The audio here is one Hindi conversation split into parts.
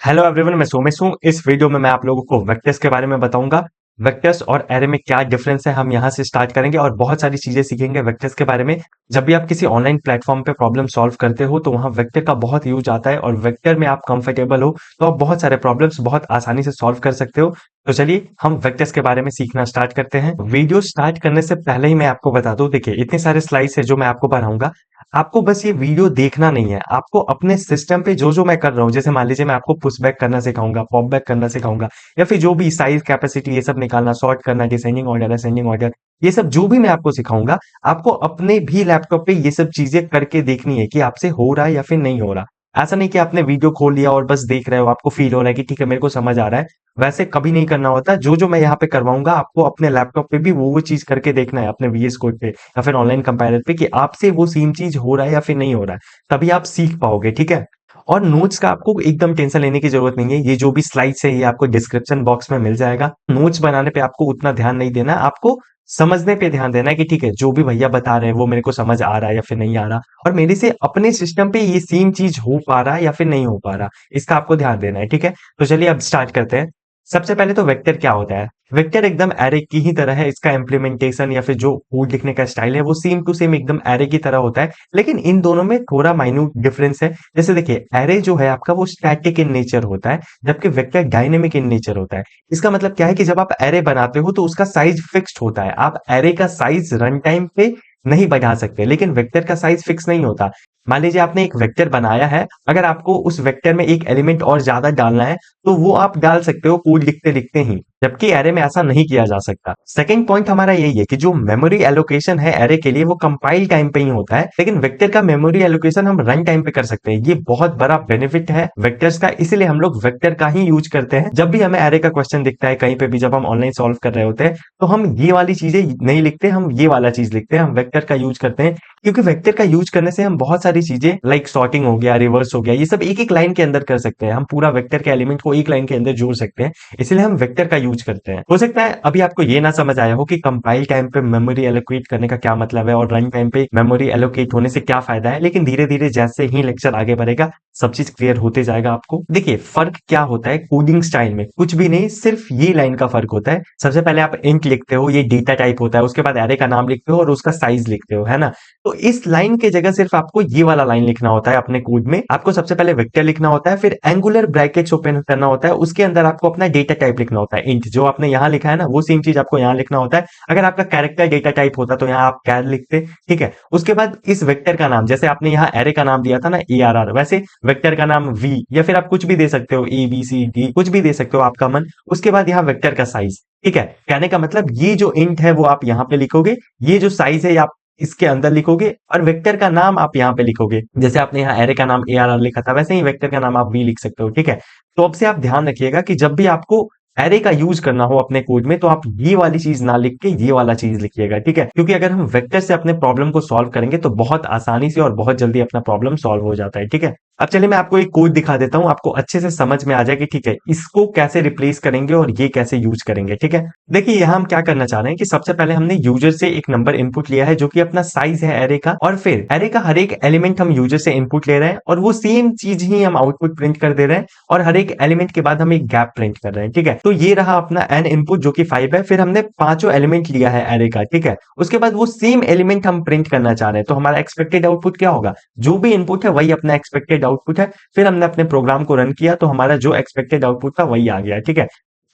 हेलो एवरीवन, मैं सोमेश हूँ। इस वीडियो में मैं आप लोगों को वेक्टर्स के बारे में बताऊंगा। वेक्टर्स और एरे में क्या डिफरेंस है, हम यहाँ से स्टार्ट करेंगे और बहुत सारी चीजें सीखेंगे वेक्टर्स के बारे में। जब भी आप किसी ऑनलाइन प्लेटफॉर्म पे प्रॉब्लम सॉल्व करते हो तो वहाँ वेक्टर का बहुत यूज आता है, और वेक्टर में आप कंफर्टेबल हो तो आप बहुत सारे प्रॉब्लम्स बहुत आसानी से सॉल्व कर सकते हो। तो चलिए हम वेक्टर्स के बारे में सीखना स्टार्ट करते हैं। वीडियो स्टार्ट करने से पहले ही मैं आपको बता दूं, देखिए इतने सारे स्लाइड्स है जो मैं आपको पढ़ाऊंगा। आपको बस ये वीडियो देखना नहीं है, आपको अपने सिस्टम पे जो जो मैं कर रहा हूँ, जैसे मान लीजिए मैं आपको पुश बैक करना सिखाऊंगा, पॉप बैक करना सिखाऊंगा, या फिर जो भी साइज कैपेसिटी ये सब निकालना, सॉर्ट करना, डिसेंडिंग ऑर्डर असेंडिंग ऑर्डर, ये सब जो भी मैं आपको सिखाऊंगा, आपको अपने भी लैपटॉप पे ये सब चीजें करके देखनी है कि आपसे हो रहा है या फिर नहीं हो रहा। ऐसा नहीं कि आपने वीडियो खोल लिया और बस देख रहे हो, आपको फील हो रहा है कि ठीक है मेरे को समझ आ रहा है। वैसे कभी नहीं करना होता। जो जो मैं यहाँ पे करवाऊंगा आपको अपने लैपटॉप पे भी वो चीज करके देखना है, अपने वीएस कोड पे या फिर ऑनलाइन कंपाइलर पे, कि आपसे वो सेम चीज हो रहा है या फिर नहीं हो रहा है। तभी आप सीख पाओगे, ठीक है। और नोट्स का आपको एकदम टेंशन लेने की जरूरत नहीं है। ये जो भी स्लाइड्स है ये आपको डिस्क्रिप्शन बॉक्स में मिल जाएगा। नोट्स बनाने पे आपको उतना ध्यान नहीं देना है, आपको समझने पे ध्यान देना है कि ठीक है जो भी भैया बता रहे हैं वो मेरे को समझ आ रहा है या फिर नहीं आ रहा, और मेरे से अपने सिस्टम पे ये सेम चीज हो पा रहा है या फिर नहीं हो पा रहा, इसका आपको ध्यान देना है, ठीक है। तो चलिए अब स्टार्ट करते हैं। सबसे पहले तो वेक्टर क्या होता है। वेक्टर एकदम एरे की ही तरह है। इसका इम्प्लीमेंटेशन या फिर जो कोड लिखने का स्टाइल है वो सेम टू सेम एकदम एरे की तरह होता है, लेकिन इन दोनों में थोड़ा माइन्यूट डिफरेंस है। जैसे देखिए एरे जो है आपका वो स्टैटिक इन नेचर होता है, जबकि वेक्टर डायनेमिक इन नेचर होता है। इसका मतलब क्या है कि जब आप एरे बनाते हो तो उसका साइज फिक्स्ड होता है। आप एरे का साइज रन टाइम पे नहीं बढ़ा सकते, लेकिन वेक्टर का साइज फिक्स नहीं होता। मान लीजिए आपने एक वेक्टर बनाया है, अगर आपको उस वेक्टर में एक एलिमेंट और ज्यादा डालना है तो वो आप डाल सकते हो कोड लिखते लिखते ही, जबकि एरे में ऐसा नहीं किया जा सकता। सेकंड पॉइंट हमारा यही है कि जो मेमोरी एलोकेशन है एरे के लिए वो कंपाइल टाइम पे ही होता है, लेकिन वेक्टर का मेमोरी एलोकेशन हम रन टाइम पे कर सकते हैं। ये बहुत बड़ा बेनिफिट है वेक्टर्स का, इसलिए हम लोग वेक्टर का ही यूज करते हैं। जब भी हमें एरे का क्वेश्चन दिखता है कहीं पे भी, जब हम ऑनलाइन सॉल्व कर रहे होते हैं, तो हम ये वाली चीजें नहीं लिखते, हम ये वाला चीज लिखते हैं, हम वेक्टर का यूज करते हैं। क्योंकि वेक्टर का यूज करने से हम बहुत सारी चीजें लाइक सॉर्टिंग हो गया, रिवर्स हो गया, ये सब एक एक लाइन के अंदर कर सकते हैं। हम पूरा वेक्टर के एलिमेंट को एक लाइन के अंदर जोड़ सकते हैं, इसलिए हम वेक्टर का यूज करते हैं। हो सकता है अभी आपको ये ना समझ आया हो कि कंपाइल टाइम पे मेमोरी एलोकेट करने का क्या मतलब है और रन टाइम पे मेमोरी एलोकेट होने से क्या फायदा है, लेकिन धीरे धीरे जैसे ही लेक्चर आगे बढ़ेगा सब चीज क्लियर होते जाएगा आपको। देखिए फर्क क्या होता है कोडिंग स्टाइल में, कुछ भी नहीं, सिर्फ ये लाइन का फर्क होता है। सबसे पहले आप इंट लिखते हो, ये डेटा टाइप होता है, उसके बाद एरे का नाम लिखते हो और उसका साइज लिखते हो, है ना। तो इस लाइन के जगह सिर्फ आपको ये वाला लाइन लिखना होता है अपने कोड में। आपको सबसे पहले वेक्टर लिखना होता है, फिर एंगुलर ब्रैकेट्स ओपन करना होता है, उसके अंदर आपको अपना डेटा टाइप लिखना होता है। इंट जो आपने यहाँ लिखा है ना वो सेम चीज आपको यहाँ लिखना होता है। अगर आपका कैरेक्टर डेटा टाइप होता तो यहाँ आप कैर लिखते, ठीक है। उसके बाद इस वेक्टर का नाम, जैसे आपने यहाँ एरे का नाम दिया था ना ARR, वैसे वेक्टर का नाम V, या फिर आप कुछ भी दे सकते हो, ABCD कुछ भी दे सकते हो आपका मन। उसके बाद यहाँ वेक्टर का साइज, ठीक है। कहने का मतलब ये जो इंट है वो आप यहाँ पे लिखोगे, ये जो साइज है आप इसके अंदर लिखोगे, और वेक्टर का नाम आप यहाँ पे लिखोगे। जैसे आपने यहाँ एरे का नाम ARR लिखा था, वैसे ही वेक्टर का नाम आप V लिख सकते हो, ठीक है। तो अब से आप ध्यान रखिएगा कि जब भी आपको एरे का यूज करना हो अपने कोड में तो आप ये वाली चीज ना लिख के ये वाला चीज लिखिएगा, ठीक है। क्योंकि अगर हम वेक्टर से अपने प्रॉब्लम को सॉल्व करेंगे तो बहुत आसानी से और बहुत जल्दी अपना प्रॉब्लम सॉल्व हो जाता है, ठीक है। अब चलिए मैं आपको एक कोड दिखा देता हूं, आपको अच्छे से समझ में आ जाए कि ठीक है इसको कैसे रिप्लेस करेंगे और ये कैसे यूज करेंगे, ठीक है। देखिए यहाँ हम क्या करना चाह रहे हैं कि सबसे पहले हमने यूजर से एक नंबर इनपुट लिया है जो कि अपना साइज है एरे का, और फिर एरे का हर एक एलिमेंट हम यूजर से इनपुट ले रहे हैं और वो सेम चीज ही हम आउटपुट प्रिंट कर दे रहे हैं, और हर एक एलिमेंट के बाद हम एक गैप प्रिंट कर रहे हैं, ठीक है। तो ये रहा अपना एन इनपुट जो कि 5 है, फिर हमने पांचों एलिमेंट लिया है एरे का, ठीक है। उसके बाद वो सेम एलिमेंट हम प्रिंट करना चाह रहे हैं, तो हमारा एक्सपेक्टेड आउटपुट क्या होगा, जो भी इनपुट है वही अपना एक्सपेक्टेड आउटपुट है। फिर हमने अपने प्रोग्राम को रन किया तो हमारा जो एक्सपेक्टेड आउटपुट था वही आ गया, ठीक है।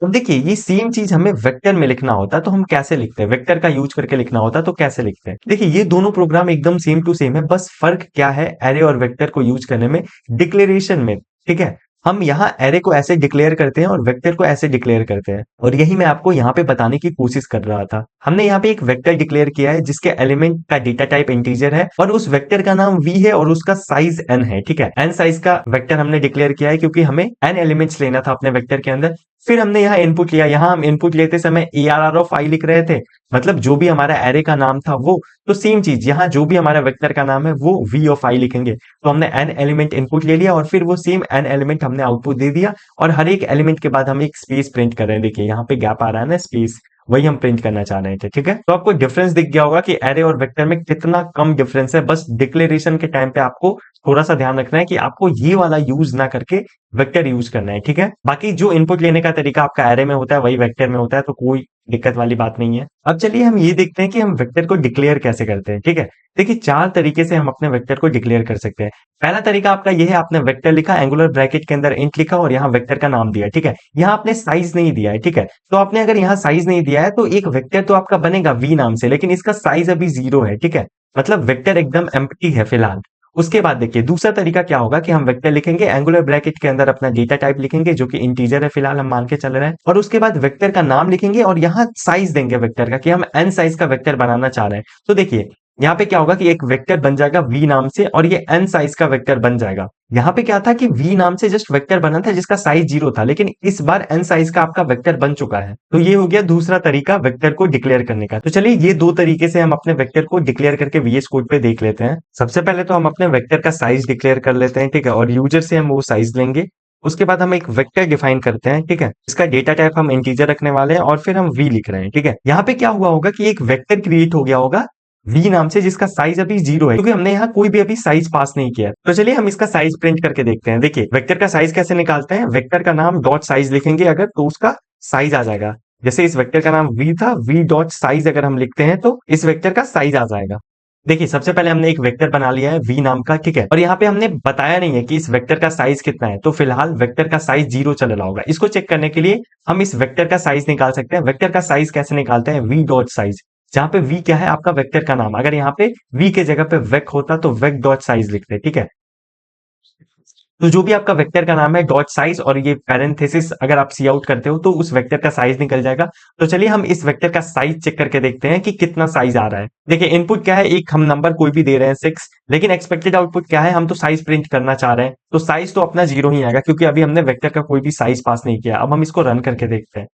तो देखिए ये सेम चीज हमें वेक्टर में लिखना होता है, तो हम कैसे लिखते हैं, वेक्टर का यूज करके लिखना होता है तो कैसे लिखते हैं। देखिए ये दोनों प्रोग्राम एकदम सेम टू सेम है, बस फर्क क्या है एरे और वेक्टर को यूज करने में, डिक्लेरेशन में, ठीक है। हम यहाँ एरे को ऐसे डिक्लेयर करते हैं और वेक्टर को ऐसे डिक्लेयर करते हैं, और यही मैं आपको यहाँ पे बताने की कोशिश कर रहा था। हमने यहाँ पे एक वेक्टर डिक्लेयर किया है जिसके एलिमेंट का डेटा टाइप इंटीजर है, और उस वेक्टर का नाम V है और उसका साइज n है, ठीक है। n साइज का वेक्टर हमने डिक्लेयर किया है क्योंकि हमें n एलिमेंट्स लेना था अपने वेक्टर के अंदर। फिर हमने यहाँ इनपुट लिया, यहाँ हम इनपुट लेते समय ARR ऑफ I लिख रहे थे, मतलब जो भी हमारा एरे का नाम था वो, तो सेम चीज यहाँ जो भी हमारा वेक्टर का नाम है वो V ऑफ I लिखेंगे। तो हमने n एलिमेंट इनपुट ले लिया और फिर वो सेम n एलिमेंट हमने आउटपुट दे दिया, और हर एक एलिमेंट के बाद हम एक स्पेस प्रिंट कर रहे हैं। देखिए यहाँ पे गैप आ रहा है ना, स्पेस, वही हम प्रिंट करना चाह रहे थे। ठीक है, तो आपको डिफरेंस दिख गया होगा कि एरे और वेक्टर में कितना कम डिफरेंस है। बस डिक्लेरेशन के टाइम पे आपको थोड़ा सा ध्यान रखना है कि आपको ये वाला यूज ना करके वेक्टर यूज करना है। ठीक है, बाकी जो इनपुट लेने का तरीका आपका एरे में होता है वही वेक्टर में होता है, तो कोई दिक्कत वाली बात नहीं है। अब चलिए हम ये देखते हैं कि हम वेक्टर को डिक्लेयर कैसे करते हैं। ठीक है, देखिए 4 तरीके से हम अपने वेक्टर को डिक्लेयर कर सकते हैं। पहला तरीका आपका ये है, आपने वेक्टर लिखा, एंगुलर ब्रैकेट के अंदर इंट लिखा और यहाँ वेक्टर का नाम दिया। ठीक है, यहाँ आपने साइज नहीं दिया है। ठीक है, तो आपने अगर यहाँ साइज नहीं दिया है तो एक वेक्टर तो आपका बनेगा वी नाम से, लेकिन इसका साइज अभी 0 है। ठीक है, मतलब वेक्टर एकदम एम्प्टी है फिलहाल। उसके बाद देखिए दूसरा तरीका क्या होगा कि हम वेक्टर लिखेंगे, एंगुलर ब्रैकेट के अंदर अपना डेटा टाइप लिखेंगे जो कि इंटीजर है फिलहाल हम मान के चल रहे हैं, और उसके बाद वेक्टर का नाम लिखेंगे और यहाँ साइज देंगे वेक्टर का कि हम एन साइज का वेक्टर बनाना चाह रहे हैं। तो देखिए यहाँ पे क्या होगा कि एक वेक्टर बन जाएगा वी नाम से और ये एन साइज का वेक्टर बन जाएगा। यहाँ पे क्या था कि वी नाम से जस्ट वेक्टर बना था जिसका साइज 0 था, लेकिन इस बार एन साइज का आपका वेक्टर बन चुका है। तो ये हो गया दूसरा तरीका वेक्टर को डिक्लेयर करने का। तो चलिए ये 2 तरीके से हम अपने वेक्टर को डिक्लेयर करके वीएस कोड पे देख लेते हैं। सबसे पहले तो हम अपने वेक्टर का साइज डिक्लेयर कर लेते हैं। ठीक है, और यूजर से हम वो साइज लेंगे। उसके बाद हम एक वेक्टर डिफाइन करते हैं। ठीक है, इसका डेटा टाइप हम इंटीजर रखने वाले हैं और फिर हम वी लिख रहे हैं। ठीक है, यहाँ पे क्या हुआ होगा कि एक वेक्टर क्रिएट हो गया होगा वी नाम से जिसका साइज अभी 0 है, क्योंकि हमने यहाँ कोई भी अभी साइज पास नहीं किया है। तो चलिए हम इसका साइज प्रिंट करके देखते हैं। देखिए वेक्टर का साइज कैसे निकालते हैं, वेक्टर का नाम डॉट साइज लिखेंगे अगर तो उसका साइज आ जाएगा। जैसे इस वेक्टर का नाम वी था, वी डॉट साइज अगर हम लिखते हैं तो इस वेक्टर का साइज आ जाएगा। देखिए सबसे पहले हमने एक वेक्टर बना लिया है वी नाम का। ठीक है, और यहाँ पे हमने बताया नहीं है कि इस वेक्टर का साइज कितना है, तो फिलहाल वेक्टर का साइज 0 चल रहा होगा। इसको चेक करने के लिए हम इस वेक्टर का साइज निकाल सकते हैं। वेक्टर का साइज कैसे निकालते हैं, वी डॉट साइज, जहां पे वी क्या है आपका वेक्टर का नाम, अगर यहाँ पे वी के जगह पे वेक होता तो वेक डॉट साइज लिखते। ठीक है, तो जो भी आपका वेक्टर का नाम है डॉट साइज और ये पैरेंथेसिस अगर आप सी आउट करते हो तो उस वेक्टर का साइज निकल जाएगा। तो चलिए हम इस वेक्टर का साइज चेक करके देखते हैं कि कितना साइज आ रहा है। देखिए इनपुट क्या है, एक हम नंबर कोई भी दे रहे हैं 6, लेकिन एक्सपेक्टेड आउटपुट क्या है, हम तो साइज प्रिंट करना चाह रहे हैं, तो साइज तो अपना 0 ही आएगा क्योंकि अभी हमने वेक्टर का कोई भी साइज पास नहीं किया। अब हम इसको रन करके देखते हैं।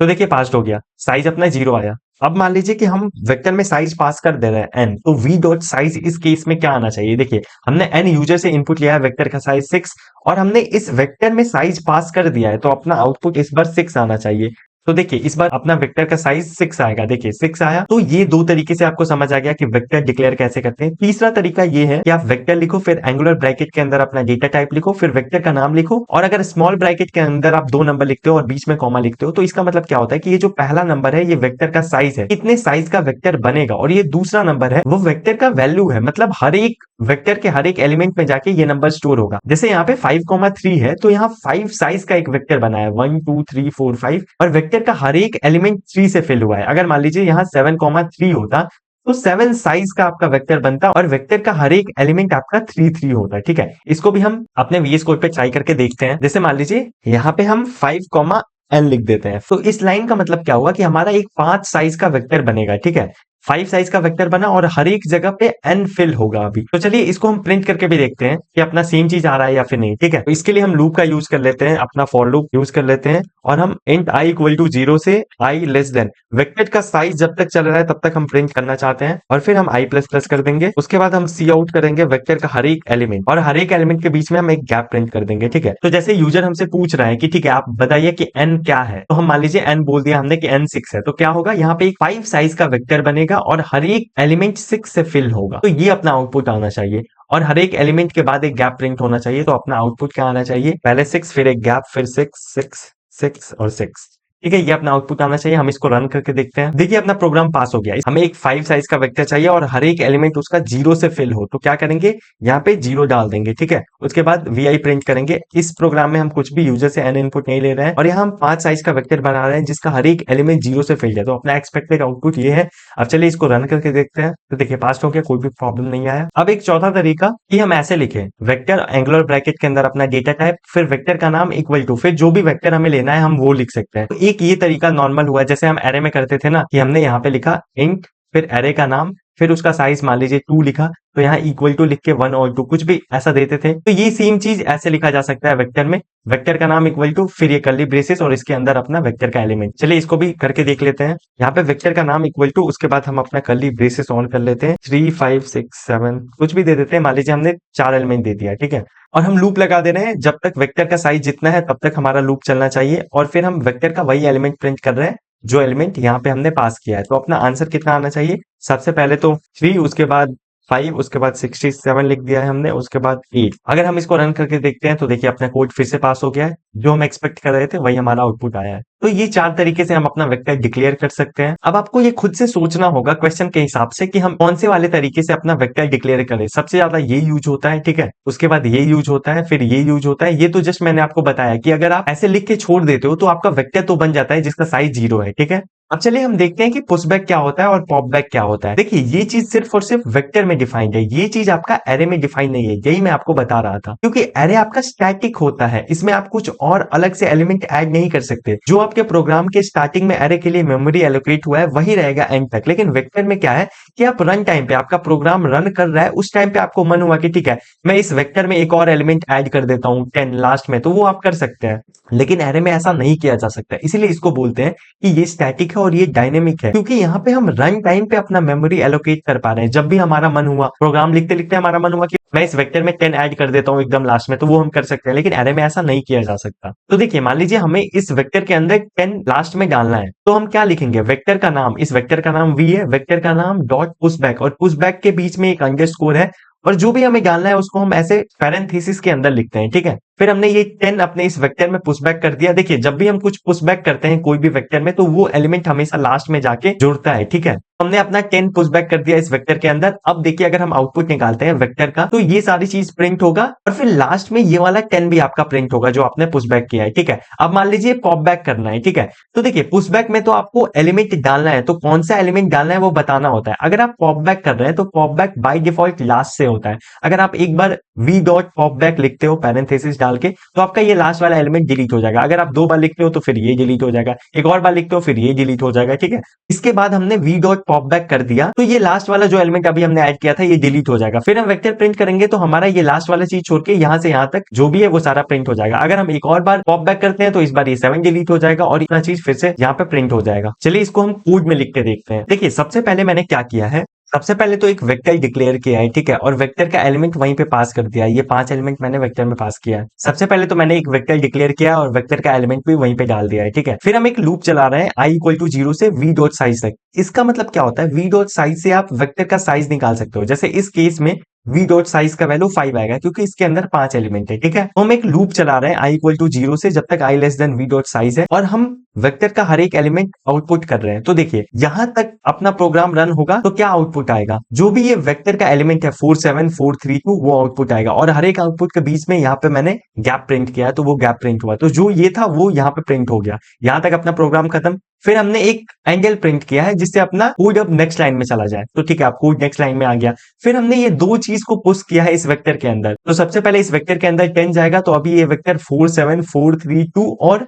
तो देखिए पास हो गया, साइज अपना 0 आया। अब मान लीजिए कि हम वेक्टर में साइज पास कर दे रहे हैं एन, तो वी डॉट साइज इस केस में क्या आना चाहिए। देखिए हमने एन यूजर से इनपुट लिया है वेक्टर का साइज 6 और हमने इस वेक्टर में साइज पास कर दिया है, तो अपना आउटपुट इस बार 6 आना चाहिए। तो देखिए इस बार अपना वेक्टर का साइज 6 आएगा। देखिए 6 आया। तो ये 2 तरीके से आपको समझ आ गया कि वेक्टर डिक्लेयर कैसे करते हैं। तीसरा तरीका ये है कि आप वेक्टर लिखो, फिर एंगुलर ब्रैकेट के अंदर अपना डेटा टाइप लिखो, फिर वेक्टर का नाम लिखो, और अगर स्मॉल ब्रैकेट के अंदर आप 2 नंबर लिखते हो और बीच में कॉमा लिखते हो तो इसका मतलब क्या होता है कि ये जो पहला नंबर है ये वेक्टर का साइज है, कितने साइज का वेक्टर बनेगा, और ये दूसरा नंबर है वो वेक्टर का वैल्यू है, मतलब हर एक वेक्टर के हर एक एलिमेंट में जाके ये नंबर स्टोर होगा। जैसे यहाँ पे 5,3 है तो यहाँ 5 साइज का एक वेक्टर बना है, 1 2 3 4 5, और वेक्टर का हर एक एलिमेंट 3 से फिल हुआ है। अगर मान लीजिए यहाँ 7,3 होता तो 7 साइज का आपका वेक्टर बनता और वेक्टर का हर एक एलिमेंट आपका 3 होता है। ठीक है, इसको भी हम अपने वीएस कोड पे ट्राई करके देखते हैं। जैसे मान लीजिए यहाँ पे हम 5 एन लिख देते हैं, तो इस लाइन का मतलब क्या हुआ कि हमारा एक 5 साइज का वेक्टर बनेगा। ठीक है, 5 साइज का वेक्टर बना और हर एक जगह पे एन फिल होगा अभी। तो चलिए इसको हम प्रिंट करके भी देखते हैं कि अपना सेम चीज आ रहा है या फिर नहीं। ठीक है, तो इसके लिए हम लूप का यूज कर लेते हैं, अपना फॉर लूप यूज कर लेते हैं, और हम इंट आई इक्वल टू 0 से आई लेस देन वेक्टर का साइज जब तक चल रहा है तब तक हम प्रिंट करना चाहते हैं, और फिर हम आई प्लस प्लस कर देंगे। उसके बाद हम सी आउट करेंगे वेक्टर का हर एक एलिमेंट, और हर एक एलिमेंट के बीच में हम एक गैप प्रिंट कर देंगे। ठीक है, तो जैसे यूजर हमसे पूछ रहा है कि ठीक है आप बताइए कि एन क्या है, तो हम मान लीजिए एन बोल दिया हमने कि एन 6 है, तो क्या होगा यहाँ पे एक 5 साइज का वेक्टर बनेगा और हर एक एलिमेंट 6 से फिल होगा। तो ये अपना आउटपुट आना चाहिए, और हर एक एलिमेंट के बाद एक गैप प्रिंट होना चाहिए। तो अपना आउटपुट क्या आना चाहिए, पहले 6 फिर एक गैप फिर 6 6 6 और 6। ठीक है, ये अपना आउटपुट आना चाहिए। हम इसको रन करके देखते हैं। देखिए अपना प्रोग्राम पास हो गया। हमें एक 5 साइज का वेक्टर चाहिए और हर एक एलिमेंट उसका 0 से फिल हो, तो क्या करेंगे यहाँ पे 0 डाल देंगे। ठीक है, उसके बाद वी प्रिंट करेंगे। इस प्रोग्राम में हम कुछ भी यूजर से एन इनपुट नहीं ले रहे हैं, और यहाँ हम 5 साइज का वेक्टर बना रहे हैं जिसका हर एक एलिमेंट 0 से फिल है। तो अपना एक्सपेक्टेड आउटपुट ये है। अब चलिए इसको रन करके देखते हैं। तो देखिए पास हो गया, कोई भी प्रॉब्लम नहीं आया। अब एक चौथा तरीका कि हम ऐसे लिखें, वेक्टर एंगुलर ब्रैकेट के अंदर अपना डेटा टाइप, फिर वेक्टर का नाम इक्वल टू, फिर जो भी वेक्टर हमें लेना है हम वो लिख सकते हैं। तो एक ये तरीका नॉर्मल हुआ, जैसे हम एरे में करते थे ना कि हमने यहाँ पे लिखा इंट, फिर एरे का नाम, फिर उसका साइज मान लीजिए 2 लिखा, तो यहाँ इक्वल टू लिख के 1 और 2 कुछ भी ऐसा देते थे। तो ये सेम चीज ऐसे लिखा जा सकता है वेक्टर में, वेक्टर का नाम इक्वल टू, फिर ये कर्ली ब्रेसेस और इसके अंदर अपना वेक्टर का एलिमेंट। चलिए इसको भी करके देख लेते हैं। यहाँ पे वेक्टर का नाम इक्वल टू, उसके बाद हम अपना कर्ली ब्रेसेस ऑन कर लेते हैं, 3 5 6 7 कुछ भी दे देते हैं। मान लीजिए हमने 4 एलिमेंट दे दिया। ठीक है, और हम लूप लगा दे रहे हैं जब तक वेक्टर का साइज जितना है तब तक हमारा लूप चलना चाहिए, और फिर हम वेक्टर का वही एलिमेंट प्रिंट कर रहे हैं जो एलिमेंट यहाँ पे हमने पास किया है। तो अपना आंसर कितना आना चाहिए? सबसे पहले तो 3, उसके बाद 5, उसके बाद 67 लिख दिया है हमने, उसके बाद 8। अगर हम इसको रन करके देखते हैं तो देखिए अपना कोड फिर से पास हो गया है। जो हम एक्सपेक्ट कर रहे थे वही हमारा आउटपुट आया है। तो ये 4 तरीके से हम अपना वेक्टर डिक्लेयर कर सकते हैं। अब आपको ये खुद से सोचना होगा क्वेश्चन के हिसाब से कि हम कौन से वाले तरीके से अपना वेक्टर डिक्लेयर करें। सबसे ज्यादा ये यूज होता है, ठीक है, उसके बाद ये यूज होता है, फिर ये यूज होता है। ये तो जस्ट मैंने आपको बताया कि अगर आप ऐसे लिख के छोड़ देते हो तो आपका वेक्टर तो बन जाता है जिसका साइज 0 है, ठीक है। अब चलिए हम देखते हैं कि पुशबैक क्या होता है और पॉपबैक क्या होता है। देखिए ये चीज सिर्फ और सिर्फ वेक्टर में डिफाइंड है, ये चीज आपका एरे में डिफाइंड नहीं है। यही मैं आपको बता रहा था, क्योंकि एरे आपका स्टैटिक होता है, इसमें आप कुछ और अलग से एलिमेंट ऐड नहीं कर सकते। जो आपके प्रोग्राम के स्टार्टिंग में एरे के लिए मेमोरी एलोकेट हुआ है वही रहेगा एंड तक। लेकिन वेक्टर में क्या है कि आप रन टाइम पे, आपका प्रोग्राम रन कर रहा है, उस टाइम पे आपको मन हुआ कि ठीक है मैं इस वेक्टर में एक और एलिमेंट ऐड कर देता हूँ 10 लास्ट में, तो वो आप कर सकते हैं। लेकिन एरे में ऐसा नहीं किया जा सकता, इसीलिए इसको बोलते हैं कि ये स्टैटिक है और ये डायनेमिक है, क्योंकि यहाँ पे हम रन टाइम पे अपना मेमोरी एलोकेट कर पा रहे हैं। जब भी हमारा मन हुआ, प्रोग्राम लिखते लिखते हमारा मन हुआ कि मैं इस वेक्टर में 10 ऐड कर देता हूँ एकदम लास्ट में, तो वो हम कर सकते हैं। लेकिन एरे में ऐसा नहीं किया जा सकता। तो देखिए मान लीजिए हमें इस वेक्टर के अंदर 10 लास्ट में डालना है, तो हम क्या लिखेंगे? वेक्टर का नाम, इस वेक्टर का नाम v है, वेक्टर का नाम डॉट पुशबैक, और पुशबैक के बीच में एक अंडरस्कोर है, और जो भी हमें डालना है उसको हम ऐसे पैरेंथेसिस के अंदर लिखते हैं, ठीक है। फिर हमने ये 10 अपने इस वेक्टर में पुशबैक कर दिया। देखिए जब भी हम कुछ पुशबैक करते हैं कोई भी वेक्टर में, तो वो एलिमेंट हमेशा लास्ट में जाके जुड़ता है, ठीक है। हमने अपना 10 पुशबैक कर दिया इस वेक्टर के अंदर। अब देखिए अगर हम आउटपुट निकालते हैं वेक्टर का, तो ये सारी चीज प्रिंट होगा, और फिर लास्ट में ये वाला 10 भी आपका प्रिंट होगा जो आपने पुशबैक किया है, ठीक है। अब मान लीजिए पॉप बैक करना है, ठीक है। तो देखिए पुशबैक में तो आपको एलिमेंट डालना है, तो कौन सा एलिमेंट डालना है वो बताना होता है। अगर आप पॉप बैक कर रहे हैं तो pop back by default last से होता है। अगर आप एक बार v डॉट पॉप बैक लिखते हो पैरेंथेसिस डाल के, तो आपका ये लास्ट वाला एलिमेंट डिलीट हो जाएगा। अगर आप 2 बार लिखते हो तो फिर ये डिलीट हो जाएगा, एक और बार लिखते हो फिर ये डिलीट हो जाएगा, ठीक है। इसके बाद हमने v डॉट पॉप बैक कर दिया, तो ये लास्ट वाला जो एलिमेंट अभी हमने ऐड किया था ये डिलीट हो जाएगा। फिर हम वेक्टर प्रिंट करेंगे तो हमारा ये लास्ट वाला चीज छोड़ के यहां से यहां तक जो भी है वो सारा प्रिंट हो जाएगा। अगर हम एक और बार पॉप बैक करते हैं तो इस बार ये 7 डिलीट हो जाएगा और इतना चीज फिर से यहाँ पे प्रिंट हो जाएगा। चलिए इसको हम कोड में लिख के देखते हैं। देखिए सबसे पहले मैंने क्या किया है, सबसे पहले तो एक वेक्टर डिक्लेयर किया है, ठीक है, और वेक्टर का एलिमेंट वहीं पे पास कर दिया है। ये 5 एलिमेंट मैंने वेक्टर में पास किया है। सबसे पहले तो मैंने एक वेक्टर डिक्लेयर किया और वेक्टर का एलिमेंट भी वहीं पे डाल दिया है, ठीक है। फिर हम एक लूप चला रहे हैं i इक्वल टू 0 से v डॉट साइज तक। इसका मतलब क्या होता है? v डॉट साइज से आप वेक्टर का साइज निकाल सकते हो। जैसे इस केस में v डॉट साइज का वैल्यू 5 आएगा क्योंकि इसके अंदर 5 एलिमेंट है, ठीक है। तो हम एक लूप चला रहे हैं i इक्वल टू 0 से जब तक i less than v dot size है, और हम वेक्टर का हर एक एलिमेंट आउटपुट कर रहे हैं। तो देखिए यहां तक अपना प्रोग्राम रन होगा तो क्या आउटपुट आएगा? जो भी ये वेक्टर का एलिमेंट है 4 7 4 3 2 वो आउटपुट आएगा, और हर एक आउटपुट के बीच में यहाँ पे मैंने गैप प्रिंट किया है, तो वो गैप प्रिंट हुआ। तो जो ये था वो यहाँ पे प्रिंट हो गया। यहां तक अपना प्रोग्राम खत्म। फिर हमने एक एंगल प्रिंट किया है जिससे अपना कोड अब नेक्स्ट लाइन में चला जाए। तो ठीक है, आप कोड नेक्स्ट लाइन में आ गया। फिर हमने ये 2 चीज को पुश किया है इस वेक्टर के अंदर। तो सबसे पहले इस वेक्टर के अंदर 10 जाएगा, तो अभी ये वेक्टर 4 7 4 3 2 और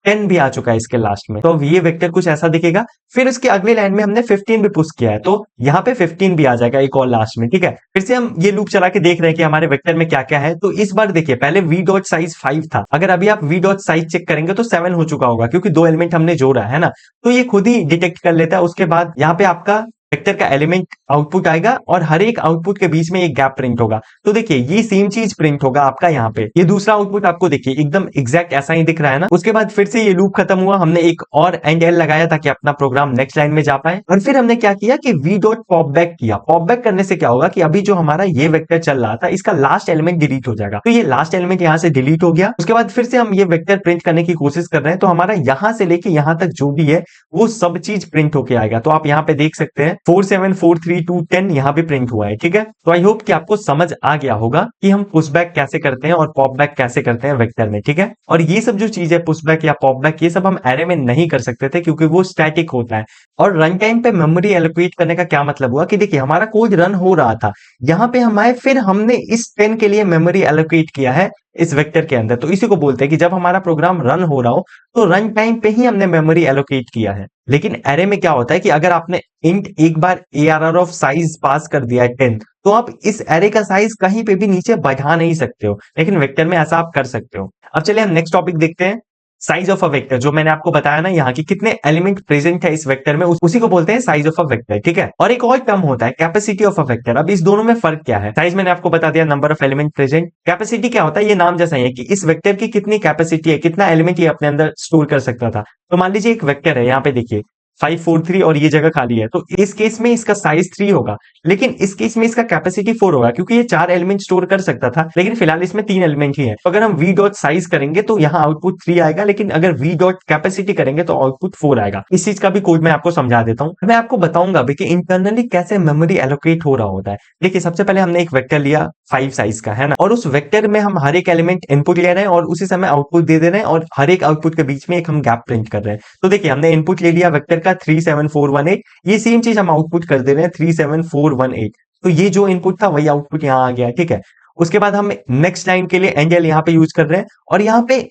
10 भी आ चुका है इसके लास्ट में। तो अब ये वेक्टर कुछ ऐसा दिखेगा। फिर उसके अगले लाइन में हमने 15 भी पुश किया है, तो यहाँ पे 15 भी आ जाएगा एक और लास्ट में, ठीक है। फिर से हम ये लूप चला के देख रहे हैं कि हमारे वेक्टर में क्या क्या है। तो इस बार देखिए पहले v डॉट साइज 5 था, अगर अभी आप v डॉट साइज चेक करेंगे तो 7 हो चुका होगा, क्योंकि 2 एलिमेंट हमने जोड़ा है ना, तो ये खुद ही डिटेक्ट कर लेता है। उसके बाद यहाँ पे आपका वेक्टर का एलिमेंट आउटपुट आएगा और हर एक आउटपुट के बीच में एक गैप प्रिंट होगा। तो देखिए ये सेम चीज प्रिंट होगा आपका यहाँ पे। ये दूसरा आउटपुट आपको देखिए एकदम एग्जैक्ट ऐसा ही दिख रहा है ना। उसके बाद फिर से ये लूप खत्म हुआ, हमने एक और एंड एल लगाया ताकि अपना प्रोग्राम नेक्स्ट लाइन में जा पाए, और फिर हमने क्या किया कि v डॉट पॉप बैक किया। पॉप बैक करने से क्या होगा कि अभी जो हमारा ये वेक्टर चल रहा था इसका लास्ट एलिमेंट डिलीट हो जाएगा। तो ये लास्ट एलिमेंट यहाँ से डिलीट हो गया। उसके बाद फिर से हम ये वेक्टर प्रिंट करने की कोशिश कर रहे हैं, तो हमारा यहाँ से लेके यहाँ तक जो भी है वो सब चीज प्रिंट होके आएगा। तो आप यहाँ पे देख सकते हैं 4 7 4 3 2 10 यहाँ पे प्रिंट हुआ है, ठीक है। तो आई होप कि आपको समझ आ गया होगा कि हम पुशबैक कैसे करते हैं और पॉपबैक कैसे करते हैं वेक्टर में, ठीक है। और ये सब जो चीज है पुशबैक या पॉपबैक, ये सब हम एरे में नहीं कर सकते थे क्योंकि वो स्टैटिक होता है। और रन टाइम पे मेमोरी एलोकेट करने का क्या मतलब हुआ कि देखिए हमारा कोड रन हो रहा था, यहाँ पे हम आए, फिर हमने इस 10 के लिए मेमोरी एलोकेट किया है इस वेक्टर के अंदर। तो इसी को बोलते हैं कि जब हमारा प्रोग्राम रन हो रहा हो तो रन टाइम पे ही हमने मेमोरी एलोकेट किया है। लेकिन एरे में क्या होता है कि अगर आपने इंट एक बार ARR ऑफ साइज पास कर दिया है 10, तो आप इस एरे का साइज कहीं पे भी नीचे बढ़ा नहीं सकते हो, लेकिन वेक्टर में ऐसा आप कर सकते हो। अब चलिए हम नेक्स्ट टॉपिक देखते हैं। साइज ऑफ अ वेक्टर, जो मैंने आपको बताया ना यहाँ की कितने एलिमेंट प्रेजेंट है इस वेक्टर में, उसी को बोलते हैं साइज ऑफ अ वेक्टर, ठीक है। और एक और टर्म होता है कैपेसिटी ऑफ अ वेक्टर। अब इस दोनों में फर्क क्या है? साइज मैंने आपको बता दिया, number of element present. Capacity क्या होता है? ये नाम जैसा ही है कि इस वेक्टर की कितनी कैपेसिटी है, कितना एलिमेंट ये अपने अंदर स्टोर कर सकता था। तो मान लीजिए एक वेक्टर है, यहाँ पे देखिए 543 और ये जगह खाली है, तो इस केस में इसका साइज 3 होगा, लेकिन इस केस में इसका कैपेसिटी 4 होगा, क्योंकि ये 4 एलिमेंट स्टोर कर सकता था, लेकिन फिलहाल इसमें 3 एलिमेंट ही है। तो अगर हम v डॉट साइज करेंगे तो यहाँ आउटपुट 3 आएगा, लेकिन अगर v डॉट कैपेसिटी करेंगे तो आउटपुट 4 आएगा। इस चीज का भी कोड मैं आपको समझा देता हूँ। मैं आपको बताऊंगा भी कि इंटरनली कैसे मेमोरी एलोकेट हो रहा होता है। देखिए, सबसे पहले हमने एक वेक्टर लिया 5 साइज का, है ना, और उस वेक्टर में हम हर एक एलिमेंट इनपुट ले रहे हैं और उसी समय आउटपुट दे रहे हैं, और हर एक आउटपुट के बीच में एक हम गैप प्रिंट कर रहे हैं। तो देखिए, हमने इनपुट ले लिया वेक्टर का 37418, ये सेम चीज हम आउटपुट कर दे रहे हैं 37418। तो ये जो इनपुट था वही आउटपुट यहाँ आ गया, ठीक है। उसके बाद हम नेक्स्ट लाइन के लिए एंगल यहाँ पे यूज कर रहे हैं, और यहाँ पे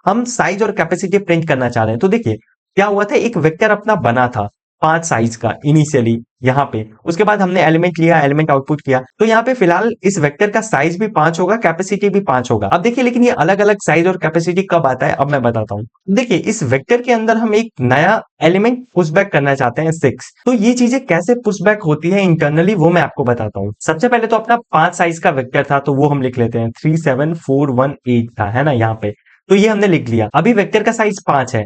हम साइज और कैपेसिटी प्रिंट करना चाह रहे हैं। तो देखिए क्या हुआ था, एक वेक्टर अपना बना था 5 साइज का इनिशियली यहाँ पे, उसके बाद हमने एलिमेंट लिया, एलिमेंट आउटपुट किया, तो यहाँ पे फिलहाल इस वेक्टर का साइज भी 5 होगा, कैपेसिटी भी 5 होगा। अब देखिए, लेकिन ये अलग अलग साइज और कैपेसिटी कब आता है, अब मैं बताता हूँ। देखिए, इस वेक्टर के अंदर हम एक नया एलिमेंट पुश बैक करना चाहते हैं 6। तो ये चीजें कैसे पुश बैक होती है इंटरनली, वो मैं आपको बताता हूँ। सबसे पहले तो अपना 5 साइज का वेक्टर था, तो वो हम लिख लेते हैं 37418 था, है ना, यहाँ पे। तो ये हमने लिख लिया। अभी वेक्टर का साइज 5 है,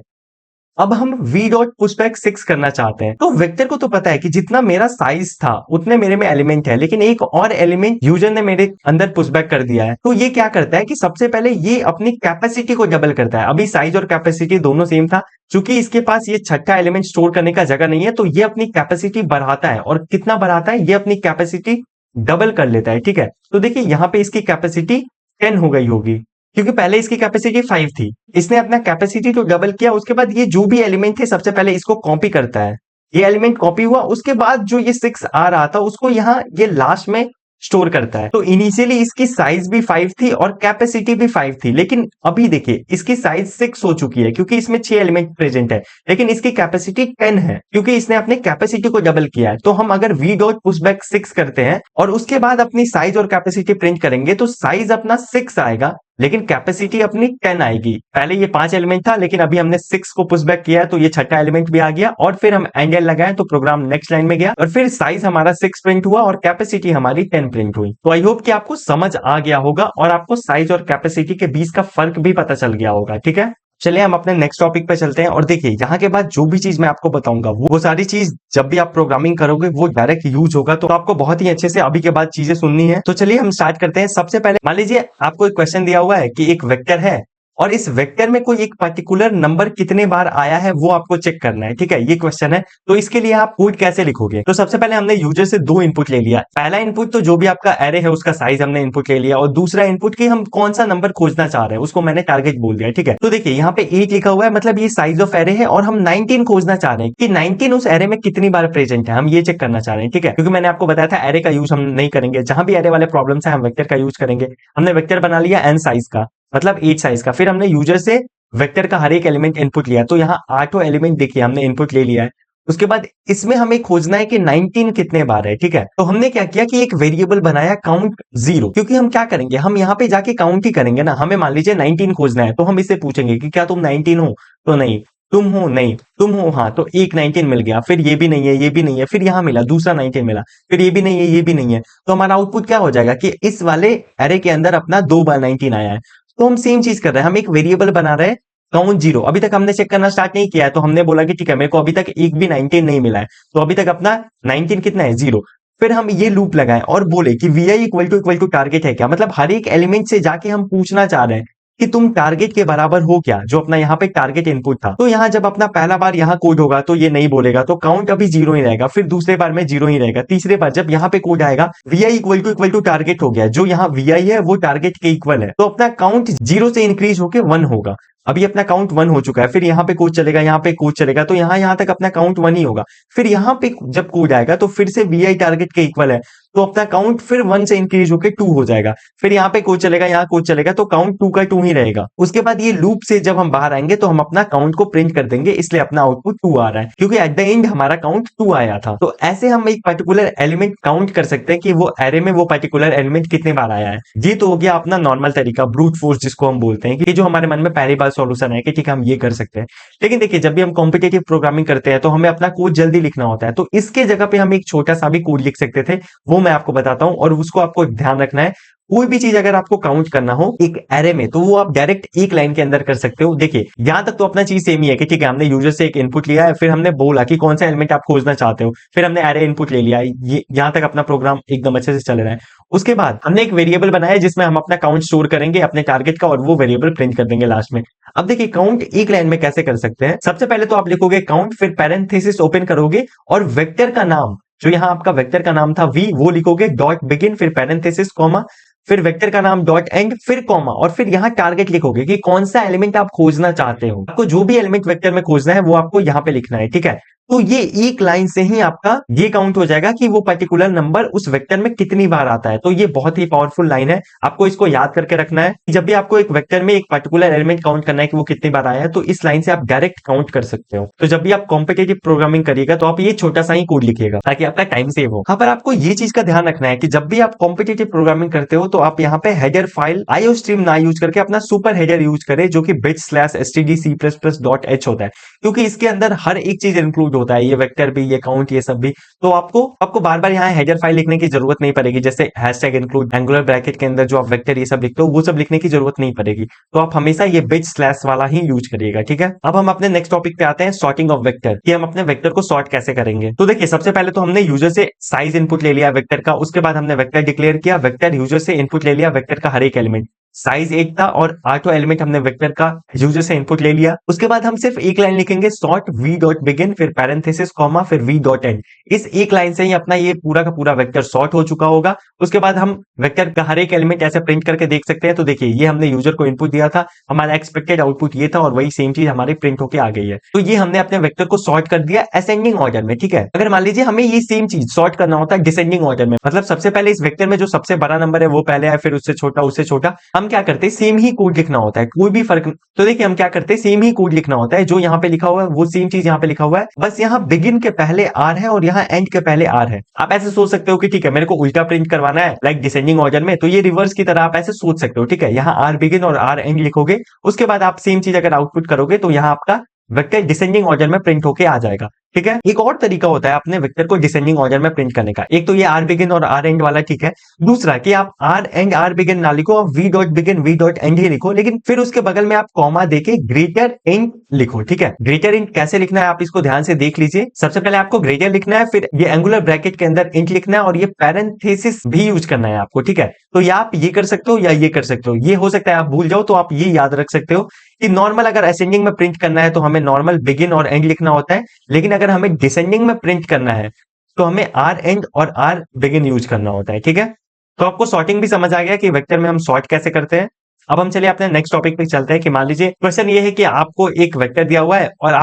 अब हम v डॉट पुशबैक 6 करना चाहते हैं। तो वेक्टर को तो पता है कि जितना मेरा साइज था उतने मेरे में एलिमेंट है, लेकिन एक और एलिमेंट यूजर ने मेरे अंदर पुशबैक कर दिया है। तो ये क्या करता है कि सबसे पहले ये अपनी कैपेसिटी को डबल करता है। अभी साइज और कैपेसिटी दोनों सेम था, चूंकि इसके पास ये छठा एलिमेंट स्टोर करने का जगह नहीं है, तो ये अपनी कैपेसिटी बढ़ाता है। और कितना बढ़ाता है? ये अपनी कैपेसिटी डबल कर लेता है, ठीक है। तो देखिए, यहाँ पे इसकी कैपेसिटी 10 हो गई होगी, क्योंकि पहले इसकी कैपेसिटी 5 थी। इसने अपना कैपेसिटी तो डबल किया, उसके बाद ये जो भी एलिमेंट थे सबसे पहले इसको कॉपी करता है। ये एलिमेंट कॉपी हुआ, उसके बाद जो ये 6 आ रहा था उसको यहाँ ये लास्ट में स्टोर करता है। तो इनिशियली इसकी साइज भी 5 थी और कैपेसिटी भी 5 थी, लेकिन अभी देखिए इसकी साइज 6 हो चुकी है, क्योंकि इसमें 6 एलिमेंट प्रेजेंट है, लेकिन इसकी कैपेसिटी 10 है, क्योंकि इसने अपनी कैपेसिटी को डबल किया है। तो हम अगर v डॉट पुशबैक 6 करते हैं और उसके बाद अपनी साइज और कैपेसिटी प्रिंट करेंगे, तो साइज अपना 6 आएगा, लेकिन कैपेसिटी अपनी 10 आएगी। पहले ये 5 एलिमेंट था, लेकिन अभी हमने 6 को पुशबैक किया है, तो ये छठा एलिमेंट भी आ गया, और फिर हम एंगल लगाए तो प्रोग्राम नेक्स्ट लाइन में गया, और फिर साइज हमारा 6 प्रिंट हुआ और कैपेसिटी हमारी 10 प्रिंट हुई। तो आई होप कि आपको समझ आ गया होगा और आपको साइज और कैपेसिटी के बीच का फर्क भी पता चल गया होगा, ठीक है। चलिए हम अपने नेक्स्ट टॉपिक पे चलते हैं, और देखिए यहाँ के बाद जो भी चीज मैं आपको बताऊंगा वो सारी चीज जब भी आप प्रोग्रामिंग करोगे वो डायरेक्ट यूज होगा, तो आपको बहुत ही अच्छे से अभी के बाद चीजें सुननी है। तो चलिए हम स्टार्ट करते हैं। सबसे पहले मान लीजिए आपको एक क्वेश्चन दिया हुआ है कि एक वेक्टर है और इस वेक्टर में कोई एक पर्टिकुलर नंबर कितने बार आया है वो आपको चेक करना है, ठीक है, ये क्वेश्चन है। तो इसके लिए आप कोड कैसे लिखोगे? तो सबसे पहले हमने यूजर से 2 इनपुट ले लिया। पहला इनपुट तो जो भी आपका एरे है उसका साइज हमने इनपुट ले लिया, और दूसरा इनपुट की हम कौन सा नंबर खोजना चाह रहे हैं उसको मैंने टारगेट बोल दिया, ठीक है। तो देखिए यहाँ पे 8 लिखा हुआ है, मतलब ये साइज ऑफ एरे है, और हम 19 खोजना चाह रहे हैं कि 19 उस एरे में कितनी बार प्रेजेंट है, हम ये चेक करना चाह रहे हैं, ठीक है। क्योंकि मैंने आपको बताया था एरे का यूज हम नहीं करेंगे, जहां भी एरे वाले प्रॉब्लम्स है हम वेक्टर का यूज करेंगे। हमने वेक्टर बना लिया n साइज का, मतलब 8 साइज का। फिर हमने यूजर से वेक्टर का हर एक एलिमेंट इनपुट लिया, तो यहाँ 8 एलिमेंट देखिए हमने इनपुट ले लिया है। उसके बाद इसमें हमें खोजना है कि 19 कितने बार है, ठीक है। तो हमने क्या किया कि एक वेरिएबल बनाया काउंट 0, क्योंकि हम क्या करेंगे, हम यहाँ पे जाके काउंट ही करेंगे ना। हमें मान लीजिए 19 खोजना है, तो हम इससे पूछेंगे कि क्या तुम 19 हो? तो नहीं। तुम हो? नहीं। तुम हो? हाँ। तो एक 19 मिल गया, फिर ये भी नहीं है, ये भी नहीं है, फिर यहाँ मिला दूसरा 19 मिला, फिर ये भी नहीं है, ये भी नहीं है। तो हमारा आउटपुट क्या हो जाएगा कि इस वाले एरे के अंदर अपना 2 बार 19 आया है। तो हम सेम चीज कर रहे हैं, हम एक वेरिएबल बना रहे हैं काउंट 0। अभी तक हमने चेक करना स्टार्ट नहीं किया है, तो हमने बोला कि ठीक है, मेरे को अभी तक एक भी 19 नहीं मिला है, तो अभी तक अपना 19 कितना है? 0। फिर हम ये लूप लगाएं और बोले कि vi इक्वल टू टारगेट है क्या, मतलब हर एक एलिमेंट से जाके हम पूछना चाह रहे हैं कि तुम टारगेट के बराबर हो क्या, जो अपना यहाँ पे टारगेट इनपुट था। तो यहाँ जब अपना पहला बार यहाँ कोड होगा तो ये नहीं बोलेगा, तो काउंट अभी 0 ही रहेगा। फिर दूसरे बार में 0 ही रहेगा। तीसरे बार जब यहाँ पे कोड आएगा vi इक्वल टू टारगेट हो गया, जो यहाँ vi है वो टारगेट के इक्वल है, तो अपना काउंट 0 से इंक्रीज होके 1 होगा। अभी अपना काउंट 1 हो चुका है। फिर यहाँ पे कोड चलेगा, यहाँ पे कोड चलेगा, तो यहाँ तक अपना काउंट 1 ही होगा। फिर यहाँ पे जब कोड आएगा तो फिर से vi टारगेट के इक्वल है, तो अपना काउंट फिर 1 से इंक्रीज होकर 2 हो जाएगा। फिर यहाँ पे कोड चलेगा, यहाँ कोड चलेगा, तो काउंट 2 का 2 ही रहेगा। उसके बाद ये लूप से जब हम बाहर आएंगे तो हम अपना काउंट को प्रिंट कर देंगे, इसलिए अपना आउटपुट 2 आ रहा है, क्योंकि एट द एंड हमारा काउंट 2 आया था। तो ऐसे हम एक पर्टिकुलर एलिमेंट काउंट कर सकते हैं कि वो एरे में वो पर्टिकुलर एलिमेंट कितने बार आया है। ये तो हो गया अपना नॉर्मल तरीका, ब्रूट फोर्स जिसको हम बोलते हैं, कि जो हमारे मन में पहली बार सॉल्यूशन है कि ठीक है हम ये कर सकते हैं। लेकिन देखिए, जब भी हम कॉम्पिटेटिव प्रोग्रामिंग करते हैं तो हमें अपना कोड जल्दी लिखना होता है, तो इसके जगह पे हम एक छोटा सा भी कोड लिख सकते थे, वो मैं आपको बताता हूं। और उसको आपको ध्यान रखना है, कोई भी चीज अगर आपको काउंट करना हो एक एरे में, तो वो आप डायरेक्ट एक लाइन के अंदर कर सकते हो। देखिए, यहां तक तो अपना चीज सेम ही है कि ठीक है, हमने यूजर से एक इनपुट लिया है, फिर हमने बोला कि कौन सा एलिमेंट आप खोजना चाहते हो, फिर हमने एरे इनपुट ले लिया। ये यहां तक अपना प्रोग्राम एकदम अच्छे से चल रहा है। उसके बाद हमने एक वेरिएबल बनाया जिसमें हम अपना काउंट स्टोर करेंगे अपने टारगेट का, और वो वेरिएबल प्रिंट कर देंगे लास्ट में। अब देखिए, काउंट एक लाइन में कैसे कर सकते हैं। सबसे पहले तो आप लिखोगे काउंट, फिर पैरेंथेसिस ओपन करोगे और वेक्टर का नाम, जो यहां आपका वेक्टर का नाम था v, वो लिखोगे डॉट बिगिन, फिर पैरेंथेसिस कॉमा, फिर वेक्टर का नाम डॉट एंड, फिर कॉमा, और फिर यहां टारगेट लिखोगे कि कौन सा एलिमेंट आप खोजना चाहते हो। आपको जो भी एलिमेंट वेक्टर में खोजना है वो आपको यहां पे लिखना है, ठीक है। तो ये एक लाइन से ही आपका ये काउंट हो जाएगा कि वो पर्टिकुलर नंबर उस वेक्टर में कितनी बार आता है। तो ये बहुत ही पावरफुल लाइन है, आपको इसको याद करके रखना है। जब भी आपको एक वेक्टर में एक पर्टिकुलर एलिमेंट काउंट करना है कि वो कितनी बार आया है, तो इस लाइन से आप डायरेक्ट काउंट कर सकते हो। तो जब भी आप कॉम्पिटेटिव प्रोग्रामिंग करिएगा तो आप ये छोटा सा ही कोड लिखिएगा ताकि आपका टाइम सेव हो। हाँ, पर आपको ये चीज का ध्यान रखना है कि जब भी आप कॉम्पिटेटिव प्रोग्रामिंग करते हो तो आप यहाँ पे हेडर फाइल आईओस्ट्रीम ना यूज करके अपना सुपर हेडर यूज करें, जो कि bit/stdc++.h होता है, क्योंकि इसके अंदर हर एक चीज इंक्लूड होता है, ये वेक्टर भी, ये काउंट, ये सब भी। तो आपको बार बार यहाँ हेडर फाइल लिखने की जरूरत नहीं पड़ेगी, जैसे हैशटैग इंक्लूड, एंगुलर ब्रैकेट के अंदर जो आप वेक्टर ये सब लिखते हो वो सब लिखने की जरूरत नहीं पड़ेगी। तो आप हमेशा ये बिट स्लैश वाला ही यूज करिएगा, ठीक है। अब हम अपने नेक्स्ट टॉपिक पे आते हैं, सॉर्टिंग ऑफ वेक्टर, कि हम अपने वेक्टर को सॉर्ट कैसे करेंगे। तो देखिए, सबसे पहले तो हमने यूजर से साइज इनपुट ले लिया वेक्टर का, उसके बाद हमने वेक्टर डिक्लेयर किया, वेक्टर यूजर से इनपुट ले लिया वेक्टर का हर एक एलिमेंट, साइज 1 था और 8 एलिमेंट हमने वेक्टर का यूजर से इनपुट ले लिया। उसके बाद हम सिर्फ एक लाइन लिखेंगे, सॉर्ट v डॉट बिगिन, फिर पैरेंथेसिस कॉमा, फिर v डॉट एंड। इस एक लाइन से ही अपना ये पूरा का पूरा वेक्टर सॉर्ट हो चुका होगा। उसके बाद हम वेक्टर का हर एक एलिमेंट ऐसे प्रिंट करके देख सकते हैं। तो देखिए, ये हमने यूजर को इनपुट दिया था, हमारा एक्सपेक्टेड आउटपुट ये था, और वही सेम चीज हमारी प्रिंट होकर आ गई है। तो ये हमने अपने वेक्टर को सॉर्ट कर दिया असेंडिंग ऑर्डर में, ठीक है। अगर मान लीजिए हमें ये सेम चीज सॉर्ट करना होता है डिसेंडिंग ऑर्डर में, मतलब सबसे पहले इस वेक्टर में जो सबसे बड़ा नंबर है वो पहले आए, फिर उससे छोटा, उससे छोटा, हम क्या करते हैं, सेम ही कोड लिखना होता है, कोई भी फर्क। तो देखिए, हम क्या करते हैं, सेम ही कोड लिखना होता है, जो यहाँ पे लिखा हुआ है वो सेम चीज यहाँ पे लिखा हुआ है, बस यहाँ बिगिन के पहले आर है और यहाँ एंड के पहले आर है। आप ऐसे सोच सकते हो कि ठीक है, मेरे को उल्टा प्रिंट करवाना है लाइक डिसेंडिंग ऑर्डर में, तो ये रिवर्स की तरह आप ऐसे सोच सकते हो, ठीक है। यहाँ आर बिगिन और आर एंड लिखोगे, उसके बाद आप सेम चीज अगर आउटपुट करोगे तो यहाँ आपका वेक्टर डिसेंडिंग ऑर्डर में प्रिंट होके आ जाएगा, ठीक है। एक और तरीका होता है अपने वेक्टर को डिसेंडिंग ऑर्डर में प्रिंट करने का, एक तो ये आर बिगिन और आर एंड वाला, ठीक है। दूसरा कि आप आर एंड आर बिगिन ना लिखो, आप we dot begin v dot and he लिखो, लेकिन फिर उसके बगल में आप कॉमा देके ग्रेटर एंड लिखो, ठीक है। ग्रेटर एंड कैसे लिखना है आप इसको ध्यान से देख लीजिए। सबसे पहले आपको ग्रेटर लिखना है, फिर ये एंगुलर ब्रैकेट के अंदर इंट लिखना है, और ये पैरेंथेसिस भी यूज करना है आपको, ठीक है। तो या आप ये कर सकते हो या ये कर सकते हो, ये हो सकता है आप भूल जाओ, तो आप ये याद रख सकते हो कि नॉर्मल अगर असेंडिंग में प्रिंट करना है तो हमें नॉर्मल बिगिन और एंड लिखना होता है, लेकिन अगर हमें डिसेंडिंग में प्रिंट करना है तो हमें आर एंड और आर बिगिन यूज करना होता है, ठीक है। तो आपको सॉर्टिंग भी समझ आ गया कि वेक्टर में हम सॉर्ट कैसे करते हैं। अब हम चलिए अपने नेक्स्ट टॉपिक पे चलते हैं कि मान लीजिए क्वेश्चन ये है कि आपको एक वेक्टर दिया हुआ है और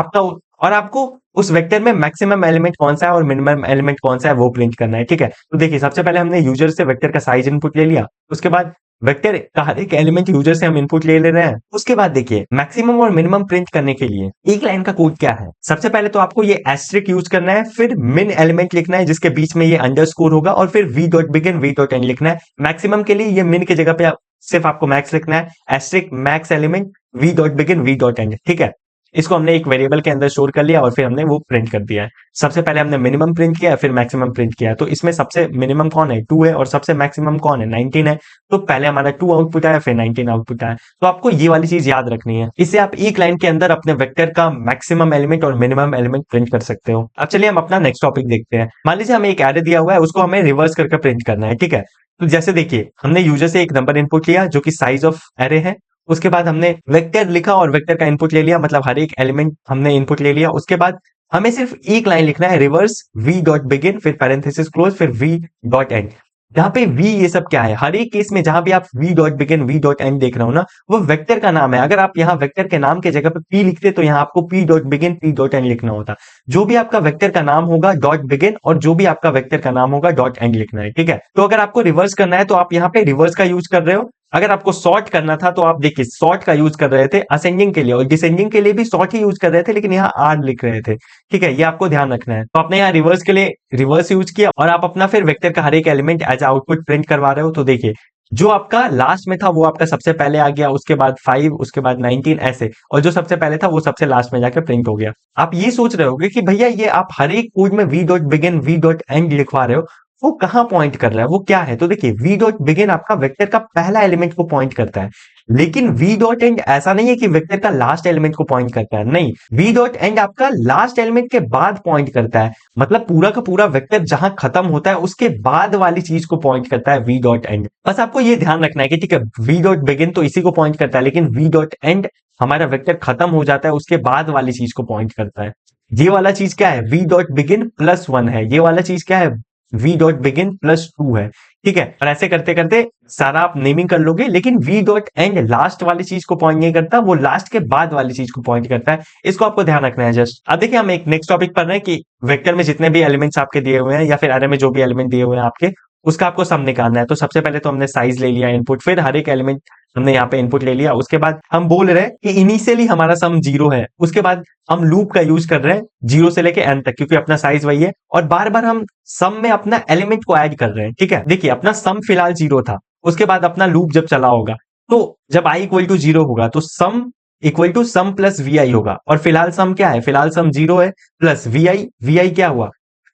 आपको उस वेक्टर में मैक्सिमम एलिमेंट कौन सा है और मिनिमम एलिमेंट कौन सा है वो प्रिंट करना है, ठीक है। तो देखिए, सबसे पहले हमने यूजर से वेक्टर का साइज इनपुट ले लिया, उसके बाद वेक्टर का हर एक एलिमेंट यूजर से हम इनपुट ले रहे हैं। उसके बाद देखिए, मैक्सिमम और मिनिमम प्रिंट करने के लिए एक लाइन का कोड क्या है। सबसे पहले तो आपको ये एस्ट्रिक यूज करना है, फिर मिन एलिमेंट लिखना है जिसके बीच में ये अंडरस्कोर होगा, और फिर we dot begin v dot and लिखना है। मैक्सिमम के लिए ये मिन की जगह पे सिर्फ आपको मैक्स लिखना है, asterisk max element v dot begin v dot end, ठीक है। इसको हमने एक वेरिएबल के अंदर स्टोर कर लिया और फिर हमने वो प्रिंट कर दिया है। सबसे पहले हमने मिनिमम प्रिंट किया, फिर मैक्सिमम प्रिंट किया। तो इसमें सबसे मिनिमम कौन है, 2 है, और सबसे मैक्सिमम कौन है, 19 है। तो पहले हमारा 2 आउटपुट आया, फिर 19 आउटपुट आया। तो आपको ये वाली चीज याद रखनी है, इससे आप एक लाइन के अंदर अपने वेक्टर का मैक्सिमम एलिमेंट और मिनिमम एलिमेंट प्रिंट कर सकते हो। अब चलिए हम अपना नेक्स्ट टॉपिक देखते हैं। मान लीजिए हमें एक एरे दिया हुआ है, उसको हमें रिवर्स करके प्रिंट करना है, ठीक है। तो जैसे देखिए, हमने यूजर से एक नंबर इनपुट लिया जो कि साइज ऑफ एरे है, उसके बाद हमने वेक्टर लिखा और वेक्टर का इनपुट ले लिया, मतलब हर एक एलिमेंट हमने इनपुट ले लिया। उसके बाद हमें सिर्फ एक लाइन लिखना है, रिवर्स v डॉट बिगिन, फिर पैरेंथेसिस क्लोज, फिर v डॉट एंड। यहाँ पे v ये सब क्या है, हर एक केस में जहां भी आप v dot begin v dot and देख रहे हो ना, वो वेक्टर का नाम है। अगर आप यहाँ वेक्टर के नाम के जगह पे p लिखते तो यहाँ आपको p dot begin p dot and लिखना होता। जो भी आपका वेक्टर का नाम होगा डॉट बिगिन, और जो भी आपका वेक्टर का नाम होगा डॉट एंड लिखना है, ठीक है। तो अगर आपको रिवर्स करना है तो आप यहाँ पे रिवर्स का यूज कर रहे हो। अगर आपको सॉर्ट करना था तो आप देखिए सॉर्ट का यूज कर रहे थे असेंडिंग के लिए, और डिसेंडिंग के लिए भी सॉर्ट ही यूज कर रहे थे, लेकिन यहाँ आर लिख रहे थे, ठीक है। ये आपको ध्यान रखना है। तो आपने यहाँ रिवर्स के लिए रिवर्स यूज किया, और आप अपना फिर वेक्टर का हर एक एलिमेंट एज आउटपुट प्रिंट करवा रहे हो। तो देखिए जो आपका लास्ट में था वो आपका सबसे पहले आ गया, उसके बाद 5, उसके बाद 19 ऐसे, और जो सबसे पहले था वो सबसे लास्ट में जाकर प्रिंट हो गया। आप ये सोच रहे होगे कि भैया ये आप हर एक कोड में we dot begin v dot and लिखवा रहे हो, वो कहाँ पॉइंट कर रहा है, वो क्या है। तो देखिए वी डॉट बिगिन आपका वेक्टर का पहला एलिमेंट को पॉइंट करता है, लेकिन वी डॉट एंड ऐसा नहीं है कि वेक्टर का लास्ट एलिमेंट को पॉइंट करता है, नहीं, वी डॉट एंड आपका लास्ट एलिमेंट के बाद पॉइंट करता है। मतलब पूरा का पूरा वेक्टर जहां खत्म होता है उसके बाद वाली चीज को पॉइंट करता है वी डॉट एंड। बस आपको ये ध्यान रखना है कि ठीक है वी डॉट बिगिन तो इसी को पॉइंट करता है, लेकिन वी डॉट एंड हमारा वेक्टर खत्म हो जाता है उसके बाद वाली चीज को पॉइंट करता है। ये वाला चीज क्या है, वी डॉट बिगिन प्लस 1 है, ये वाला चीज क्या है, वी डॉट बिगिन प्लस 2 है, ठीक है। और ऐसे करते करते सारा आप नेमिंग कर लोगे, लेकिन वी डॉट एंड लास्ट वाली चीज को पॉइंट नहीं करता, वो लास्ट के बाद वाली चीज को पॉइंट करता है। इसको आपको ध्यान रखना है जस्ट। अब देखिए हम एक नेक्स्ट टॉपिक पढ़ रहे हैं कि वेक्टर में जितने भी एलिमेंट्स आपके दिए हुए हैं, या फिर अरे में जो भी एलिमेंट दिए हुए हैं आपके, उसका आपको सम निकालना है। तो सबसे पहले तो हमने साइज ले लिया इनपुट, फिर हर एक एलिमेंट हमने यहाँ पे इनपुट ले लिया। उसके बाद हम बोल रहे हैं कि इनिशियली हमारा सम 0 है, उसके बाद हम लूप का यूज कर रहे हैं 0 से लेके n तक, क्योंकि अपना साइज वही है, और बार बार हम सम में अपना एलिमेंट को ऐड कर रहे हैं, ठीक है। देखिए अपना सम फिलहाल 0 था, उसके बाद अपना लूप जब चला होगा, तो जब i इक्वल टू 0 होगा तो sum equal to sum plus vi होगा। और फिलहाल सम क्या है, फिलहाल सम 0 है, प्लस vi क्या हुआ,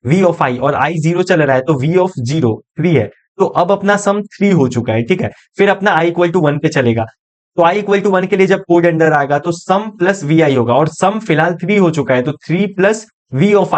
v ऑफ i, और i 0 चल रहा है तो v ऑफ 0 3 है। तो अब अपना सम 3 हो चुका है, ठीक है। फिर अपना i इक्वल टू 1 पे चलेगा, तो i इक्वल टू 1 के लिए जब कोड अंडर आएगा तो सम प्लस vi होगा, और सम फिलहाल 3 हो चुका है तो 3 प्लस v ऑफ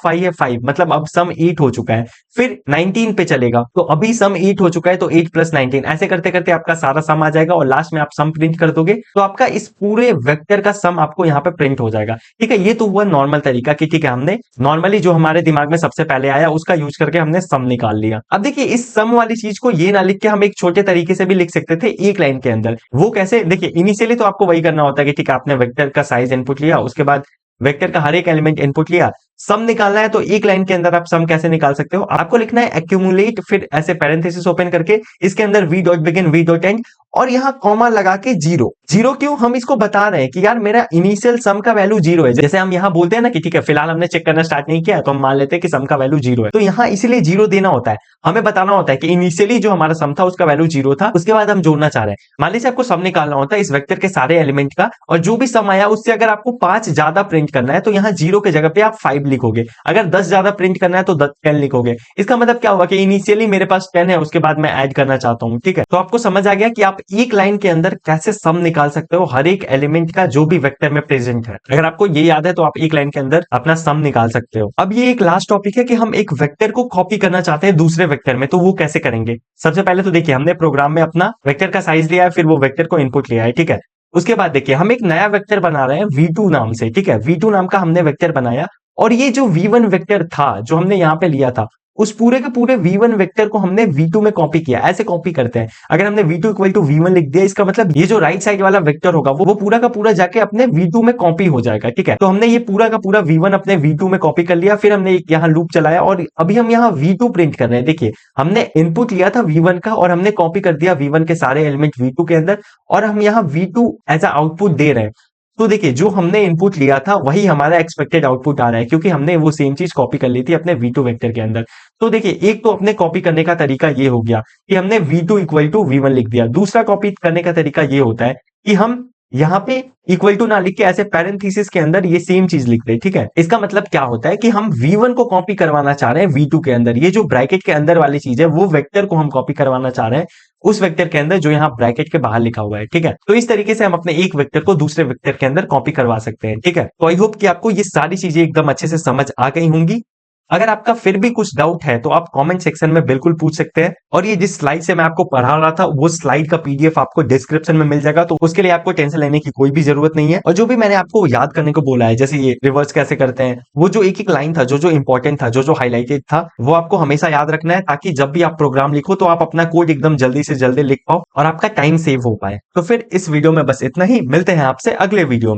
i है 5, मतलब अब सम 8 हो चुका है। फिर 19 पे चलेगा, तो अभी सम 8 हो चुका है तो 8 प्लस 19, ऐसे करते करते आपका सारा सम आ जाएगा, और लास्ट में आप सम प्रिंट कर दोगे तो आपका इस पूरे वेक्टर का सम आपको यहाँ पे प्रिंट हो जाएगा, ठीक है। ये तो हुआ नॉर्मल तरीका कि ठीक है हमने नॉर्मली जो हमारे दिमाग में सबसे पहले आया उसका यूज करके हमने सम निकाल लिया। अब देखिए इस सम वाली चीज को ये ना लिख के हम एक छोटे तरीके से भी लिख सकते थे एक लाइन के अंदर। वो कैसे, देखिए इनिशियली तो आपको वही करना होता है कि ठीक है आपने वेक्टर का साइज इनपुट लिया, उसके बाद वेक्टर का हर एक एलिमेंट इनपुट लिया, सम निकालना है। तो एक लाइन के अंदर आप सम कैसे निकाल सकते हो, आपको लिखना है एक्यूमुलेट, फिर ऐसे पैरेंथेसिस ओपन करके इसके अंदर we dot begin v dot and, और यहाँ कॉमा लगा के 0। 0 क्यों, हम इसको बता रहे हैं कि यार मेरा इनिशियल सम का वैल्यू 0 है। जैसे हम यहाँ बोलते हैं ना कि ठीक है फिलहाल हमने चेक करना स्टार्ट नहीं किया है, तो हम मान लेते हैं कि सम का वैल्यू 0 है, तो यहाँ इसलिए 0 देना होता है। हमें बताना होता है कि इनिशियली जो हमारा सम था उसका वैल्यू 0 था, उसके बाद हम जोड़ना चाह रहे हैं। मान लीजिए आपको सम निकालना होता है इस वेक्टर के सारे एलिमेंट का, और जो भी सम आया उससे अगर आपको 5 ज्यादा प्रिंट करना है तो यहाँ 0 के जगह पे आप 5 लिखोगे। अगर 10 ज्यादा प्रिंट करना है तो 10 लिखोगे। इसका मतलब क्या होगा कि इनिशियली मेरे पास 10 है, उसके बाद मैं ऐड करना चाहता हूं, ठीक है। तो आपको समझ आ गया कि आप एक लाइन के अंदर कैसे सम निकाल सकते हो हर एक एलिमेंट का जो भी वेक्टर में प्रेजेंट है। अगर आपको ये याद है तो आप एक लाइन के अंदर अपना सम निकाल सकते हो। अब ये एक लास्ट टॉपिक है कि हम एक वेक्टर को कॉपी करना चाहते हैं दूसरे वेक्टर में, तो वो कैसे करेंगे। सबसे पहले तो देखिए हमने प्रोग्राम में अपना वेक्टर का साइज लिया है, फिर वो वेक्टर को इनपुट लिया है, ठीक है। उसके बाद देखिए हम एक नया वेक्टर बना रहे हैं v2 नाम से, ठीक है। v2 नाम का हमने वेक्टर बनाया, और ये जो v1 वेक्टर था जो हमने यहाँ पे लिया था, उस पूरे के पूरे v1 वेक्टर को हमने v2 में कॉपी किया। ऐसे कॉपी करते हैं, अगर हमने v2 इक्वल टू v1 लिख दिया, इसका मतलब ये जो राइट साइड वाला वेक्टर होगा वो पूरा का पूरा जाके अपने v2 में कॉपी हो जाएगा, ठीक है। तो हमने ये पूरा का पूरा v1 अपने v2 में कॉपी कर लिया, फिर हमने यहाँ लूप चलाया, और अभी हम यहाँ v2 प्रिंट कर रहे हैं। देखिए हमने इनपुट लिया था v1 का, और हमने कॉपी कर दिया v1 के सारे एलिमेंट v2 के अंदर, और हम यहाँ v2 एज अ आउटपुट दे रहे हैं। तो देखिए जो हमने इनपुट लिया था वही हमारा एक्सपेक्टेड आउटपुट आ रहा है, क्योंकि हमने वो सेम चीज कॉपी कर ली थी अपने v2 वेक्टर के अंदर। तो देखिए एक तो अपने कॉपी करने का तरीका ये हो गया कि हमने v2 इक्वल टू v1 लिख दिया। दूसरा कॉपी करने का तरीका ये होता है कि हम यहाँ पे इक्वल टू ना लिख के ऐसे पैरेंथेसिस के अंदर ये सेम चीज लिख दे, ठीक है। इसका मतलब क्या होता है कि हम v1 को कॉपी करवाना चाह रहे हैं v2 के अंदर। ये जो ब्रैकेट के अंदर वाली चीज है वो वेक्टर को हम कॉपी करवाना चाह रहे हैं उस वेक्टर के अंदर जो यहाँ ब्रैकेट के बाहर लिखा हुआ है, ठीक है। तो इस तरीके से हम अपने एक वेक्टर को दूसरे वेक्टर के अंदर कॉपी करवा सकते हैं, ठीक है। तो आई होप कि आपको ये सारी चीजें एकदम अच्छे से समझ आ गई होंगी। अगर आपका फिर भी कुछ डाउट है तो आप कमेंट सेक्शन में बिल्कुल पूछ सकते हैं, और ये जिस स्लाइड से मैं आपको पढ़ा रहा था वो स्लाइड का पीडीएफ आपको डिस्क्रिप्शन में मिल जाएगा, तो उसके लिए आपको टेंशन लेने की कोई भी जरूरत नहीं है। और जो भी मैंने आपको याद करने को बोला है, जैसे ये रिवर्स कैसे करते हैं, वो जो एक एक लाइन था, जो जो इंपॉर्टेंट था, जो जो हाईलाइटेड था, वो आपको हमेशा याद रखना है, ताकि जब भी आप प्रोग्राम लिखो तो आप अपना कोड एकदम जल्दी से जल्दी लिख पाओ और आपका टाइम सेव हो पाए। तो फिर इस वीडियो में बस इतना ही, मिलते हैं आपसे अगले वीडियो में।